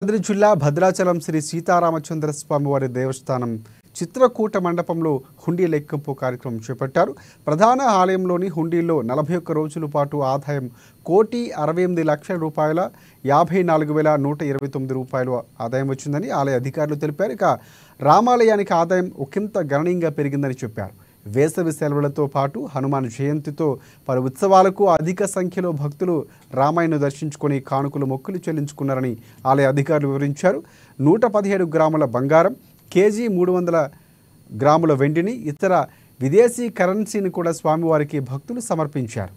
యాదాద్రి జిల్లా భద్రాచలం శ్రీ సీతారామచంద్ర స్వామివారి దేవస్థానం చిత్రకూట మండపంలో హుండీ లెక్కింపు కార్యక్రమం చేపట్టారు. ప్రధాన ఆలయంలోని హుండీల్లో 41 రోజుల పాటు ఆదాయం ₹1,68,00,000 ₹54,129 ఆదాయం వచ్చిందని ఆలయ అధికారులు తెలిపారు. ఇక రామాలయానికి ఆదాయం ఒకంత గణనీయంగా పెరిగిందని చెప్పారు. వేసవి సెలవులతో పాటు హనుమాన్ జయంతితో పలు ఉత్సవాలకు అధిక సంఖ్యలో భక్తులు రామాయణను దర్శించుకొని కానుకలు మొక్కులు చెల్లించుకున్నారని ఆలయ అధికారులు వివరించారు. 117 గ్రాముల బంగారం, కేజీ 300 గ్రాముల వెండిని, ఇతర విదేశీ కరెన్సీని కూడా స్వామివారికి భక్తులు సమర్పించారు.